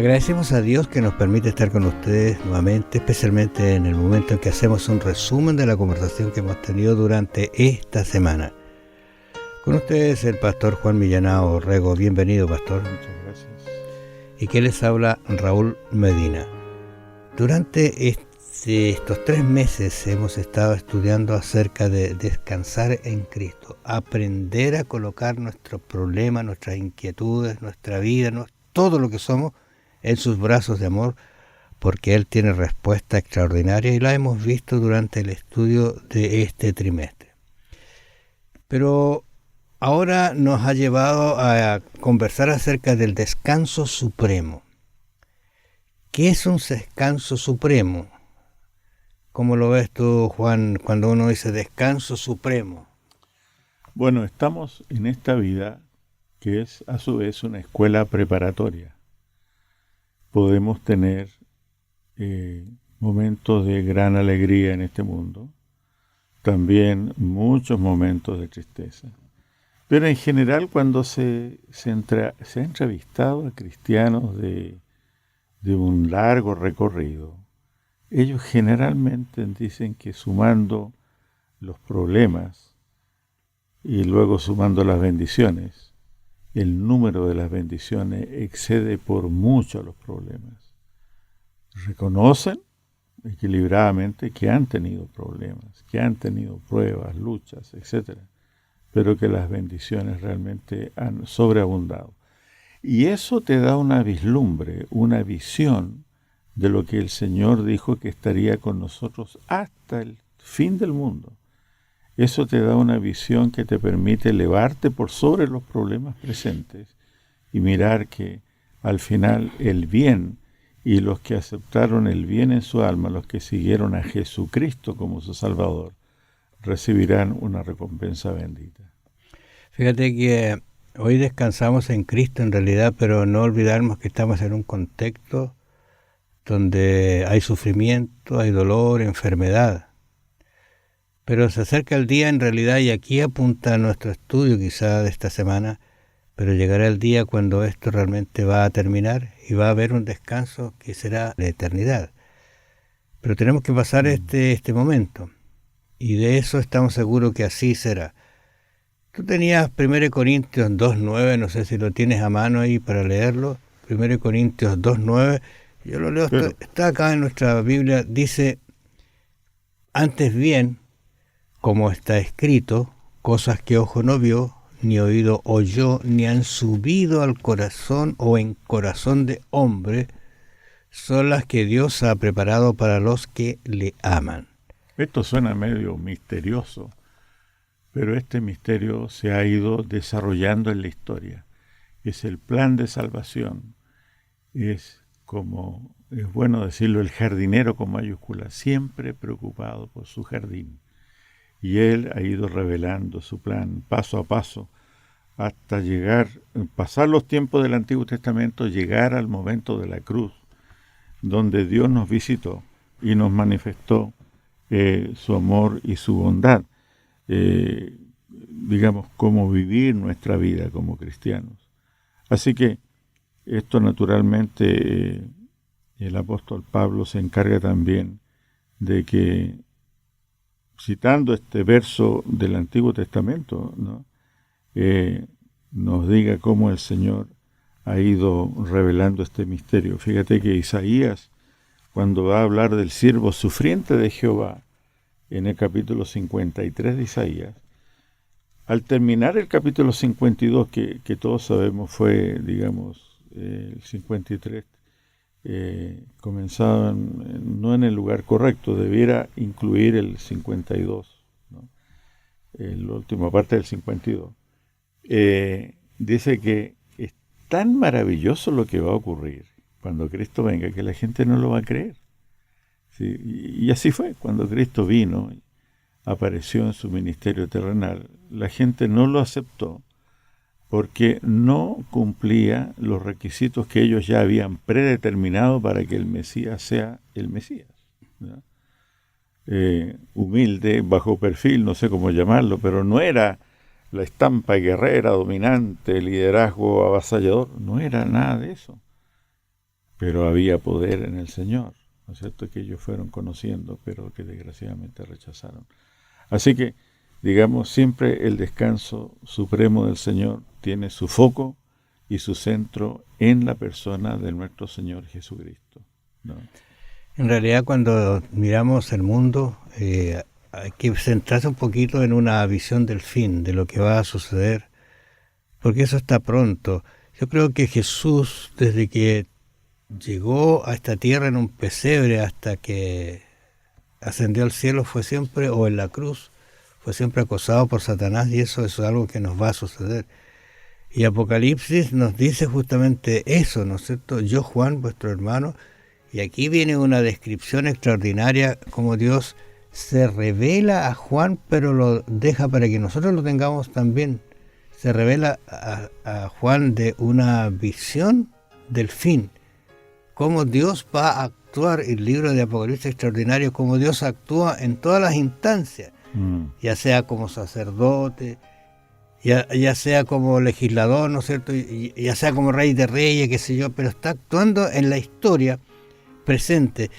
Agradecemos a Dios que nos permite estar con ustedes nuevamente, especialmente en el momento en que hacemos un resumen de la conversación que hemos tenido durante esta semana. Con ustedes el pastor Juan Millanao Rego. Bienvenido, pastor. Muchas gracias. Y que les habla Raúl Medina. Durante estos 3 meses hemos estado estudiando acerca de descansar en Cristo, aprender a colocar nuestros problemas, nuestras inquietudes, nuestra vida, todo lo que somos en sus brazos de amor, porque Él tiene respuesta extraordinaria y la hemos visto durante el estudio de este trimestre. Pero ahora nos ha llevado a conversar acerca del descanso supremo. ¿Qué es un descanso supremo? ¿Cómo lo ves tú, Juan, cuando uno dice descanso supremo? Bueno, estamos en esta vida que es a su vez una escuela preparatoria. Podemos tener momentos de gran alegría en este mundo, también muchos momentos de tristeza. Pero en general, cuando se ha entrevistado a cristianos de un largo recorrido, ellos generalmente dicen que sumando los problemas y luego sumando las bendiciones, el número de las bendiciones excede por mucho a los problemas. Reconocen equilibradamente que han tenido problemas, que han tenido pruebas, luchas, etc., pero que las bendiciones realmente han sobreabundado. Y eso te da una vislumbre, una visión de lo que el Señor dijo que estaría con nosotros hasta el fin del mundo. Eso te da una visión que te permite elevarte por sobre los problemas presentes y mirar que al final el bien y los que aceptaron el bien en su alma, los que siguieron a Jesucristo como su Salvador, recibirán una recompensa bendita. Fíjate que hoy descansamos en Cristo en realidad, pero no olvidarnos que estamos en un contexto donde hay sufrimiento, hay dolor, enfermedad. Pero se acerca el día en realidad, y aquí apunta nuestro estudio quizá de esta semana, pero llegará el día cuando esto realmente va a terminar y va a haber un descanso que será la eternidad. Pero tenemos que pasar este momento, y de eso estamos seguros que así será. Tú tenías 1 Corintios 2.9, no sé si lo tienes a mano ahí para leerlo. 1 Corintios 2.9, yo lo leo, está acá en nuestra Biblia, dice: antes bien, como está escrito, cosas que ojo no vio, ni oído oyó, ni han subido al corazón o en corazón de hombre, son las que Dios ha preparado para los que le aman. Esto suena medio misterioso, pero este misterio se ha ido desarrollando en la historia. Es el plan de salvación. Es bueno decirlo, el jardinero con mayúscula, siempre preocupado por su jardín. Y él ha ido revelando su plan paso a paso hasta pasar los tiempos del Antiguo Testamento, llegar al momento de la cruz, donde Dios nos visitó y nos manifestó su amor y su bondad. Cómo vivir nuestra vida como cristianos. Así que esto naturalmente el apóstol Pablo se encarga también de que, citando este verso del Antiguo Testamento, ¿no? Nos diga cómo el Señor ha ido revelando este misterio. Fíjate que Isaías, cuando va a hablar del siervo sufriente de Jehová, en el capítulo 53 de Isaías, al terminar el capítulo 52, que todos sabemos fue, el 53, comenzaba no en el lugar correcto, debiera incluir el 52, ¿no? La última parte del 52. Dice que es tan maravilloso lo que va a ocurrir cuando Cristo venga que la gente no lo va a creer. Sí, y así fue, cuando Cristo vino, apareció en su ministerio terrenal, la gente no lo aceptó porque no cumplía los requisitos que ellos ya habían predeterminado para que el Mesías sea el Mesías, ¿no? Humilde, bajo perfil, no sé cómo llamarlo, pero no era la estampa guerrera, dominante, liderazgo avasallador, no era nada de eso. pero había poder en el Señor, ¿no es cierto?, que ellos fueron conociendo, pero que desgraciadamente rechazaron. Así que, digamos, siempre el descanso supremo del Señor tiene su foco y su centro en la persona de nuestro Señor Jesucristo, ¿no? En realidad, cuando miramos el mundo, hay que centrarse un poquito en una visión del fin, de lo que va a suceder, porque eso está pronto. Yo creo que Jesús, desde que llegó a esta tierra en un pesebre hasta que ascendió al cielo, fue siempre, o en la cruz, fue siempre acosado por Satanás, y eso es algo que nos va a suceder. Y Apocalipsis nos dice justamente eso, ¿no es cierto? Yo, Juan, vuestro hermano, y aquí viene una descripción extraordinaria, como Dios se revela a Juan, pero lo deja para que nosotros lo tengamos también. Se revela a Juan de una visión del fin, cómo Dios va a actuar. El libro de Apocalipsis extraordinario, cómo Dios actúa en todas las instancias, ya sea como sacerdote, ya sea como legislador, ¿no es cierto?, ya sea como rey de reyes, qué sé yo, pero está actuando en la historia presente.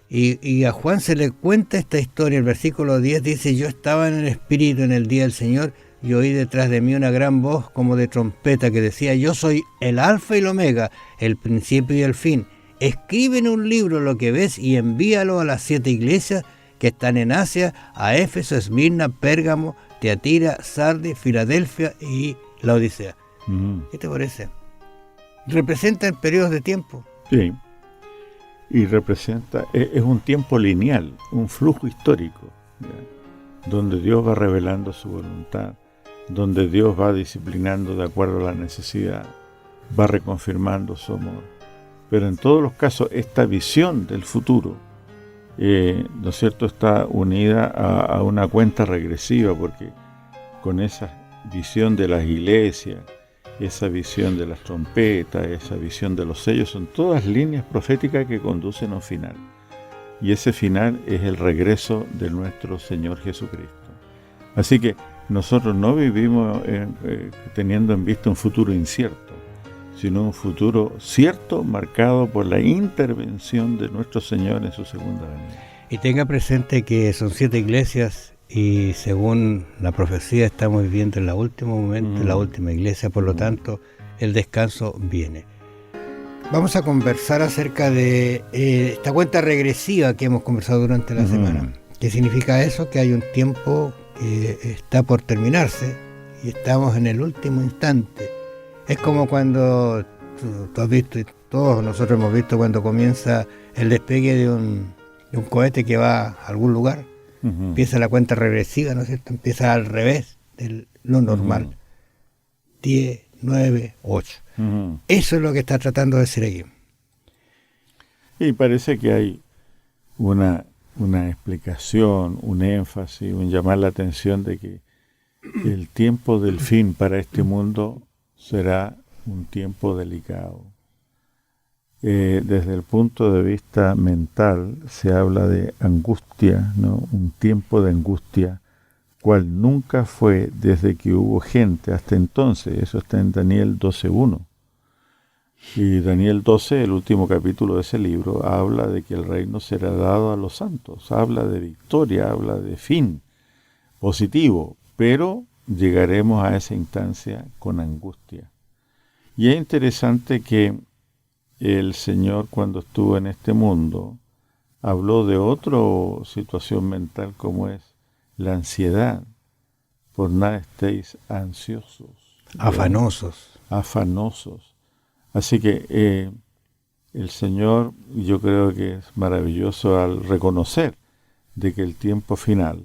Y a Juan se le cuenta esta historia. El versículo 10 dice: yo estaba en el Espíritu en el día del Señor, y oí detrás de mí una gran voz como de trompeta que decía: yo soy el Alfa y el Omega, el principio y el fin. Escribe en un libro lo que ves y envíalo a las 7 iglesias que están en Asia, a Éfeso, Esmirna, Pérgamo, Teatira, Sardis, Filadelfia y la Odisea. ¿Qué te parece? Representan periodos de tiempo. Sí, y representa, es un tiempo lineal, un flujo histórico, ¿ya?, donde Dios va revelando su voluntad, donde Dios va disciplinando de acuerdo a la necesidad, va reconfirmando su amor. Pero en todos los casos, esta visión del futuro, ¿no es cierto?, está unida a una cuenta regresiva, porque con esa visión de las iglesias, esa visión de las trompetas, esa visión de los sellos, son todas líneas proféticas que conducen a un final. Y ese final es el regreso de nuestro Señor Jesucristo. Así que nosotros no vivimos teniendo en vista un futuro incierto, sino un futuro cierto, marcado por la intervención de nuestro Señor en su segunda venida. Y tenga presente que son 7 iglesias, y según la profecía estamos viviendo en el último momento, en la última iglesia, por lo tanto el descanso viene. Vamos a conversar acerca de esta cuenta regresiva que hemos conversado durante la semana. ¿Qué significa eso? Que hay un tiempo que está por terminarse y estamos en el último instante. Es como cuando tú has visto, y todos nosotros hemos visto, cuando comienza el despegue de un cohete que va a algún lugar. Empieza la cuenta regresiva, ¿no es cierto? Empieza al revés de lo normal. 10, 9, 8. Eso es lo que está tratando de decir aquí. Y parece que hay una explicación, un énfasis, un llamar la atención de que el tiempo del fin para este mundo será un tiempo delicado. Desde el punto de vista mental se habla de angustia, ¿no? Un tiempo de angustia, cual nunca fue desde que hubo gente hasta entonces. Eso está en Daniel 12:1. Y Daniel 12, el último capítulo de ese libro, habla de que el reino será dado a los santos. Habla de victoria, habla de fin positivo, pero llegaremos a esa instancia con angustia. Y es interesante que el Señor, cuando estuvo en este mundo, habló de otra situación mental, como es la ansiedad. Por nada estéis ansiosos. Afanosos. Afanosos. Así que el Señor, yo creo que es maravilloso al reconocer de que el tiempo final,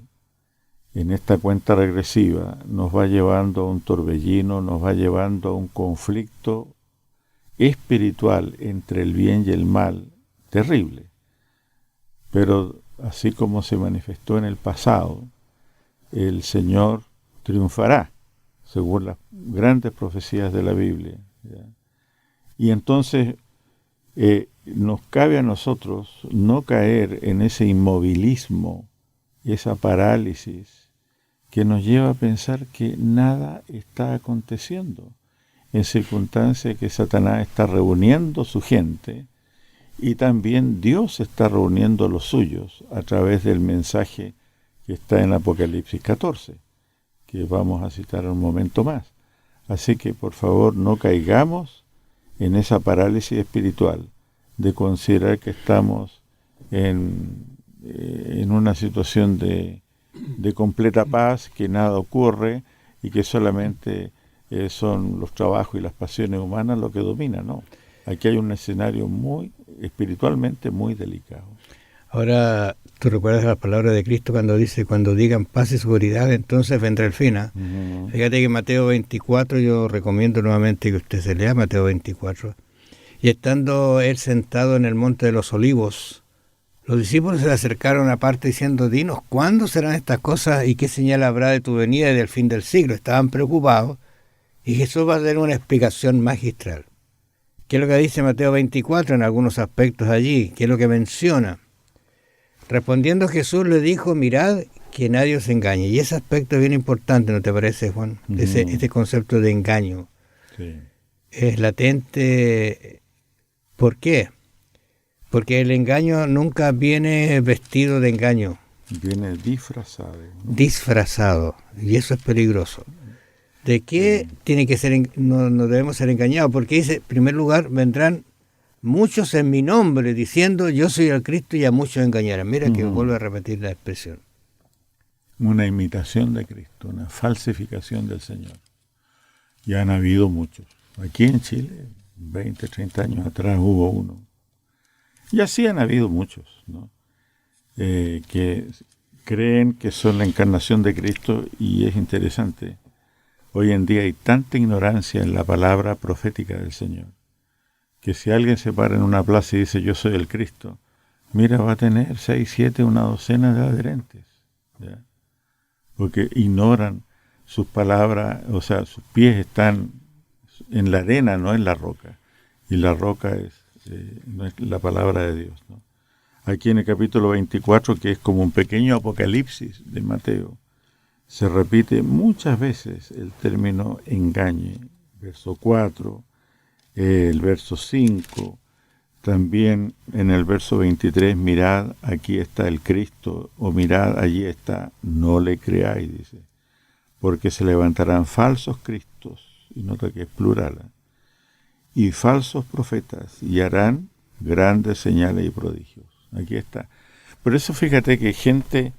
en esta cuenta regresiva, nos va llevando a un torbellino, nos va llevando a un conflicto espiritual entre el bien y el mal, terrible. Pero así como se manifestó en el pasado, el Señor triunfará, según las grandes profecías de la Biblia, ¿ya? Y entonces nos cabe a nosotros no caer en ese inmovilismo, esa parálisis que nos lleva a pensar que nada está aconteciendo, en circunstancias que Satanás está reuniendo su gente Y también Dios está reuniendo a los suyos a través del mensaje que está en Apocalipsis 14, que vamos a citar en un momento más. Así que, por favor, no caigamos en esa parálisis espiritual de considerar que estamos en una situación de completa paz, que nada ocurre y que solamente son los trabajos y las pasiones humanas lo que dominan, ¿no? Aquí hay un escenario espiritualmente muy delicado. Ahora, tú recuerdas las palabras de Cristo cuando dice, cuando digan paz y seguridad, entonces vendrá el fin. Uh-huh. Fíjate que Mateo 24, yo recomiendo nuevamente que usted se lea Mateo 24. Y estando él sentado en el monte de los olivos, los discípulos se le acercaron aparte diciendo, dinos, ¿cuándo serán estas cosas y qué señal habrá de tu venida y del fin del siglo? Estaban preocupados y Jesús va a dar una explicación magistral. ¿Qué es lo que dice Mateo 24 en algunos aspectos allí? ¿Qué es lo que menciona? Respondiendo Jesús le dijo, mirad que nadie os engañe. Y ese aspecto es bien importante, ¿no te parece, Juan? Uh-huh. Este concepto de engaño. Sí. Es latente. ¿Por qué? Porque el engaño nunca viene vestido de engaño. Viene disfrazado, ¿no? Disfrazado. Y eso es peligroso. ¿De qué tiene que ser, no debemos ser engañados? Porque dice, en primer lugar, vendrán muchos en mi nombre diciendo, yo soy el Cristo, y a muchos engañarán. Mira que vuelve a repetir la expresión. Una imitación de Cristo, una falsificación del Señor. Ya han habido muchos. Aquí en Chile, 20, 30 años atrás hubo uno. Y así han habido muchos, ¿no? Que creen que son la encarnación de Cristo, y es interesante. Hoy en día hay tanta ignorancia en la palabra profética del Señor, que si alguien se para en una plaza y dice yo soy el Cristo, mira, va a tener 6, 7, una docena de adherentes, ¿ya? Porque ignoran sus palabras, o sea, sus pies están en la arena, no en la roca, y la roca no es la palabra de Dios, ¿no? Aquí en el capítulo 24, que es como un pequeño apocalipsis de Mateo, se repite muchas veces el término engañe. Verso 4, el verso 5, también en el verso 23, mirad, aquí está el Cristo, o mirad, allí está, no le creáis, dice, porque se levantarán falsos cristos, y nota que es plural, y falsos profetas, y harán grandes señales y prodigios. Aquí está. Por eso fíjate que gente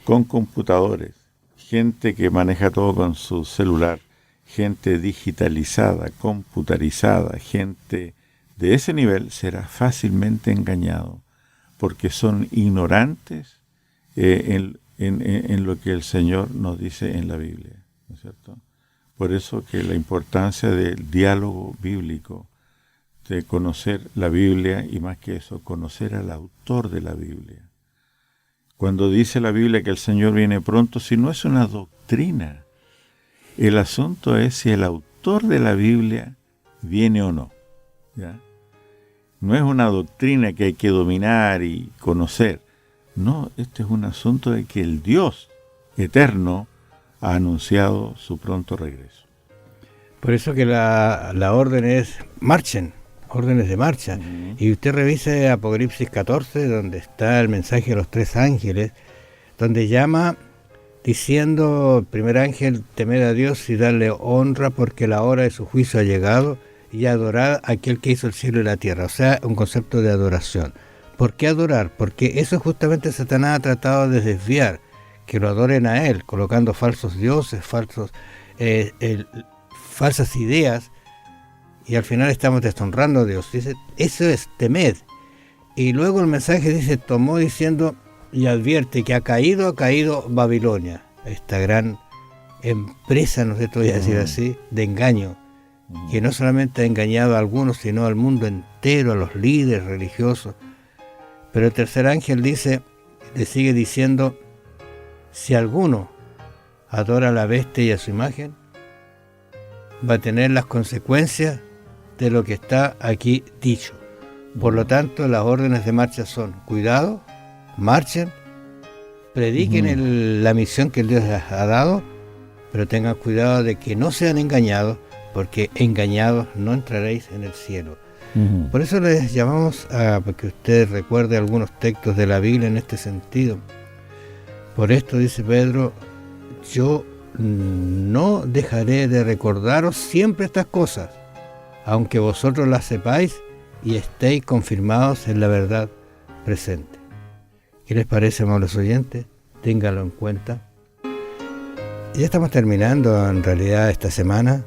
con computadores, gente que maneja todo con su celular, gente digitalizada, computarizada, gente de ese nivel será fácilmente engañado, porque son ignorantes en lo que el Señor nos dice en la Biblia, ¿no es cierto? Por eso que la importancia del diálogo bíblico, de conocer la Biblia, y más que eso, conocer al autor de la Biblia. Cuando dice la Biblia que el Señor viene pronto, si no es una doctrina, el asunto es si el autor de la Biblia viene o no, ¿ya? No es una doctrina que hay que dominar y conocer. No, este es un asunto de que el Dios eterno ha anunciado su pronto regreso. Por eso que la orden es marchen, órdenes de marcha. Uh-huh. Y usted revise Apocalipsis 14, donde está el mensaje de los 3 ángeles, donde llama diciendo, el primer ángel, temed a Dios y darle honra, porque la hora de su juicio ha llegado, y adorad a aquel que hizo el cielo y la tierra. O sea, un concepto de adoración. ¿Por qué adorar? Porque eso justamente Satanás ha tratado de desviar, que lo adoren a él, colocando falsos dioses, falsas ideas, y al final estamos deshonrando a Dios. Dice, eso es temed. Y luego el mensaje dice, tomó diciendo, y advierte que ha caído Babilonia, esta gran empresa, no sé, te voy a decir así, de engaño, que no solamente ha engañado a algunos, sino al mundo entero, a los líderes religiosos. Pero el tercer ángel dice, le sigue diciendo, si alguno adora a la bestia y a su imagen, va a tener las consecuencias de lo que está aquí dicho. Por lo tanto, las órdenes de marcha son, cuidado, marchen, prediquen la misión que Dios les ha dado, pero tengan cuidado de que no sean engañados, porque engañados no entraréis en el cielo. Por eso les llamamos a que usted recuerde algunos textos de la Biblia en este sentido. Por esto dice Pedro, yo no dejaré de recordaros siempre estas cosas, aunque vosotros las sepáis y estéis confirmados en la verdad presente. ¿Qué les parece, amables oyentes? Ténganlo en cuenta. Ya estamos terminando en realidad esta semana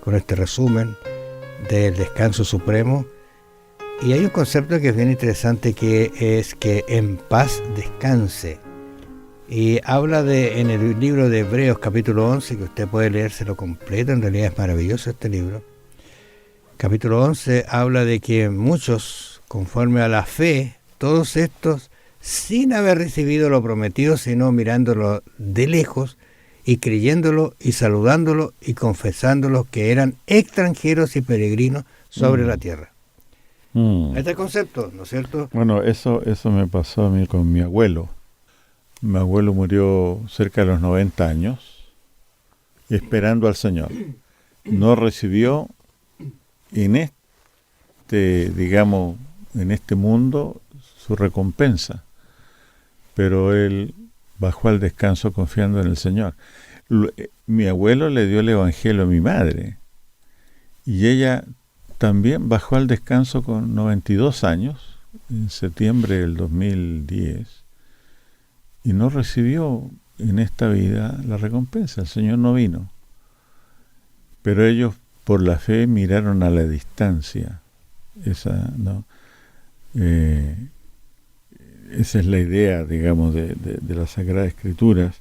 con este resumen del descanso supremo, y hay un concepto que es bien interesante, que es que en paz descanse, y habla en el libro de Hebreos capítulo 11, que usted puede leérselo completo, en realidad es maravilloso este libro. Capítulo 11 habla de que muchos, conforme a la fe, todos estos, sin haber recibido lo prometido, sino mirándolo de lejos y creyéndolo y saludándolo y confesándolo, que eran extranjeros y peregrinos sobre la tierra. Este concepto, ¿no es cierto? Bueno, eso me pasó a mí con mi abuelo. Mi abuelo murió cerca de los 90 años, esperando al Señor. No recibió en este mundo su recompensa, pero él bajó al descanso confiando en el Señor. Mi abuelo le dio el evangelio a mi madre, y ella también bajó al descanso con 92 años, en septiembre del 2010, y no recibió en esta vida la recompensa. El Señor no vino. Pero ellos, por la fe, miraron a la distancia. Esa es la idea, digamos, de las Sagradas Escrituras.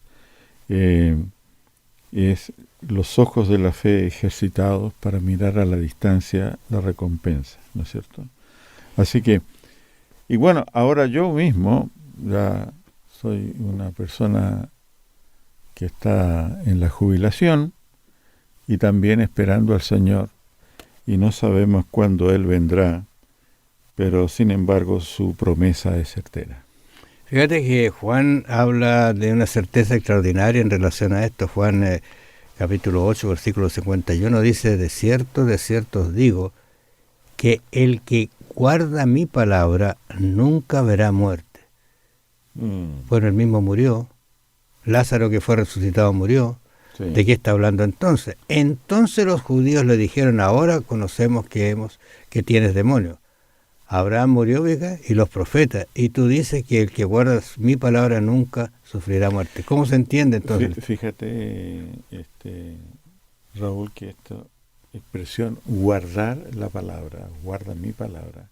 Es los ojos de la fe ejercitados para mirar a la distancia la recompensa, ¿no es cierto? Así que, y bueno, ahora yo mismo ya soy una persona que está en la jubilación y también esperando al Señor, y no sabemos cuándo Él vendrá, pero sin embargo su promesa es certera. Fíjate que Juan habla de una certeza extraordinaria en relación a esto. Juan capítulo 8, versículo 51 dice, de cierto os digo, que el que guarda mi palabra nunca verá muerte. Bueno, él mismo murió, Lázaro que fue resucitado murió. Sí. ¿De qué está hablando entonces? Entonces los judíos le dijeron, ahora conocemos que tienes demonio. Abraham murió, ¿verdad? Y los profetas, y tú dices que el que guarda mi palabra nunca sufrirá muerte. ¿Cómo se entiende entonces? Fíjate, Raúl, que esta expresión, guardar la palabra, guarda mi palabra,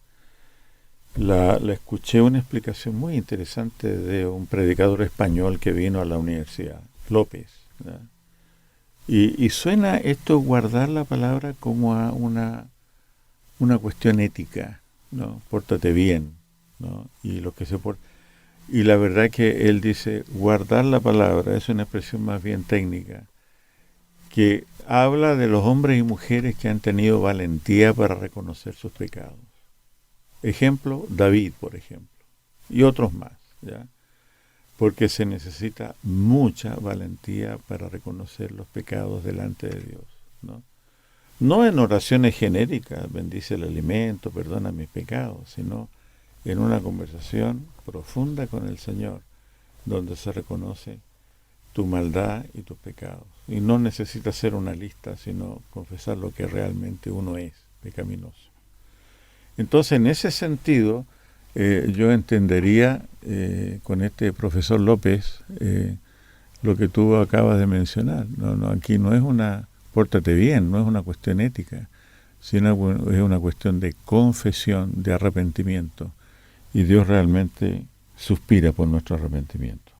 la escuché una explicación muy interesante de un predicador español que vino a la universidad, López, ¿verdad? Y suena esto, guardar la palabra, como a una cuestión ética, ¿no? Pórtate bien, ¿no? Y lo que se porta. Y la verdad que él dice, guardar la palabra es una expresión más bien técnica, que habla de los hombres y mujeres que han tenido valentía para reconocer sus pecados. Ejemplo, David, por ejemplo, y otros más, ¿ya? Porque se necesita mucha valentía para reconocer los pecados delante de Dios, ¿no? No en oraciones genéricas, bendice el alimento, perdona mis pecados, sino en una conversación profunda con el Señor, donde se reconoce tu maldad y tus pecados. Y no necesita hacer una lista, sino confesar lo que realmente uno es, pecaminoso. Entonces, en ese sentido, yo entendería con este profesor López lo que tú acabas de mencionar. No, aquí no es una pórtate bien, no es una cuestión ética, sino es una cuestión de confesión, de arrepentimiento, y Dios realmente suspira por nuestro arrepentimiento.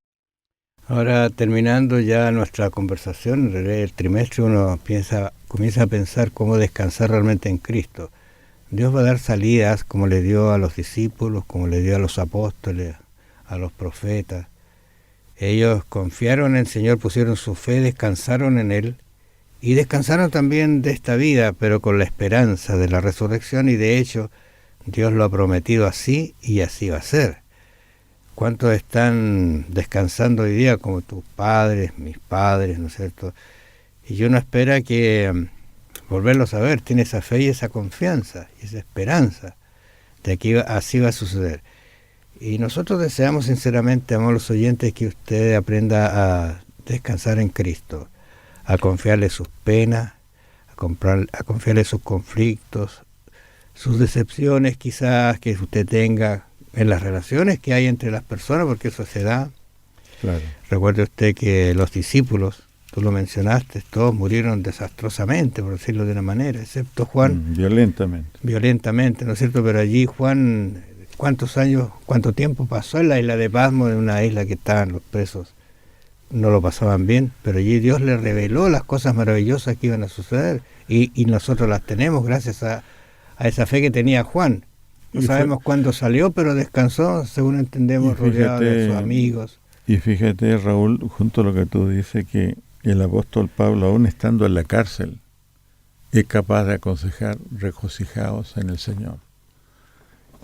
Ahora, terminando ya nuestra conversación, en realidad el trimestre uno comienza a pensar cómo descansar realmente en Cristo. Dios va a dar salidas como le dio a los discípulos, como le dio a los apóstoles, a los profetas. Ellos confiaron en el Señor, pusieron su fe, descansaron en Él, y descansaron también de esta vida, pero con la esperanza de la resurrección, y de hecho Dios lo ha prometido así, y así va a ser. ¿Cuántos están descansando hoy día como tus padres, mis padres, ¿no es cierto? Y uno espera que volverlos a ver, tiene esa fe y esa confianza y esa esperanza de que así va a suceder. Y nosotros deseamos sinceramente, amables oyentes, que usted aprenda a descansar en Cristo, a confiarle sus penas, a confiarle sus conflictos, sus decepciones quizás que usted tenga en las relaciones que hay entre las personas, porque eso se da. Claro. Recuerde usted que los discípulos, tú lo mencionaste, todos murieron desastrosamente, por decirlo de una manera, excepto Juan. Violentamente, ¿no es cierto? Pero allí Juan, cuánto tiempo pasó en la isla de Patmos, en una isla que estaban los presos, no lo pasaban bien, pero allí Dios le reveló las cosas maravillosas que iban a suceder, y nosotros las tenemos gracias a esa fe que tenía Juan. No sabemos cuándo salió, pero descansó, según entendemos, rodeado de sus amigos. Y fíjate, Raúl, junto a lo que tú dices, que el apóstol Pablo, aún estando en la cárcel, es capaz de aconsejar: regocijaos en el Señor.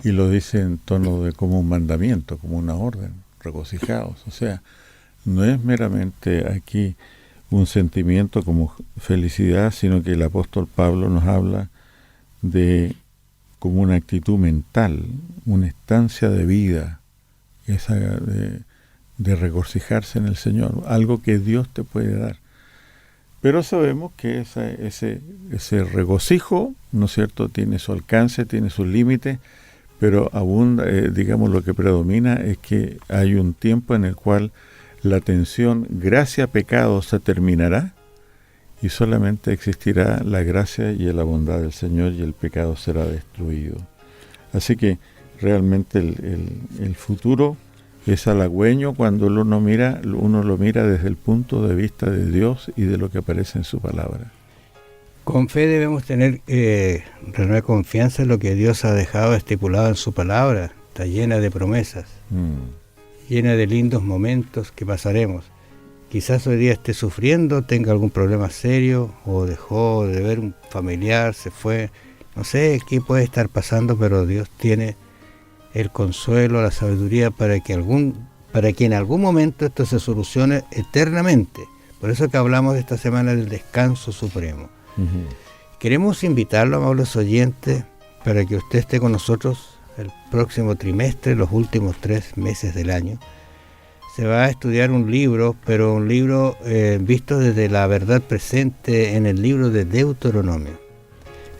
Y lo dice en tono de como un mandamiento, como una orden: regocijaos. O sea, no es meramente aquí un sentimiento como felicidad, sino que el apóstol Pablo nos habla de como una actitud mental, una estancia de vida, esa de regocijarse en el Señor, algo que Dios te puede dar. Pero sabemos que ese regocijo, ¿no es cierto?, tiene su alcance, tiene sus límites, pero abunda, digamos, lo que predomina es que hay un tiempo en el cual la tensión gracia-pecado se terminará y solamente existirá la gracia y la bondad del Señor, y el pecado será destruido. Así que realmente el futuro es halagüeño cuando uno lo mira desde el punto de vista de Dios y de lo que aparece en su palabra. Con fe debemos tener renueva confianza en lo que Dios ha dejado estipulado en su palabra. Está llena de promesas, llena de lindos momentos que pasaremos. Quizás hoy día esté sufriendo, tenga algún problema serio, o dejó de ver un familiar, se fue, no sé qué puede estar pasando, pero Dios tiene el consuelo, la sabiduría para que en algún momento esto se solucione eternamente. Por eso que hablamos esta semana del descanso supremo. Queremos invitarlo, amables oyentes, para que usted esté con nosotros el próximo trimestre, los últimos 3 meses del año. Se va a estudiar un libro, pero un libro visto desde la verdad presente en el libro de Deuteronomio.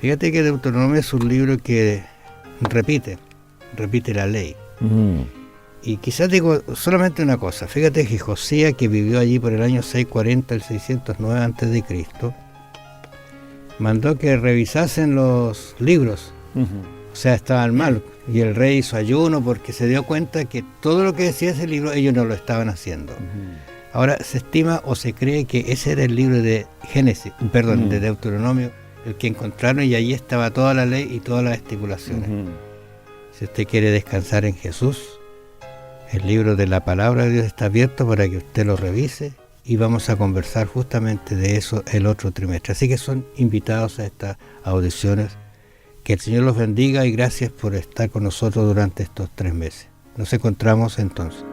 Fíjate que Deuteronomio es un libro que repite la ley. Y quizás digo solamente una cosa. Fíjate que Josías, que vivió allí por el año 640 al 609 a.C., mandó que revisasen los libros. O sea, estaban mal. Y el rey hizo ayuno porque se dio cuenta que todo lo que decía ese libro ellos no lo estaban haciendo. Ahora se estima o se cree que ese era el libro de de Deuteronomio, el que encontraron, y allí estaba toda la ley y todas las estipulaciones. Si usted quiere descansar en Jesús, el libro de la palabra de Dios está abierto para que usted lo revise, y vamos a conversar justamente de eso el otro trimestre. Así que son invitados a estas audiciones. Que el Señor los bendiga y gracias por estar con nosotros durante estos 3 meses. Nos encontramos entonces.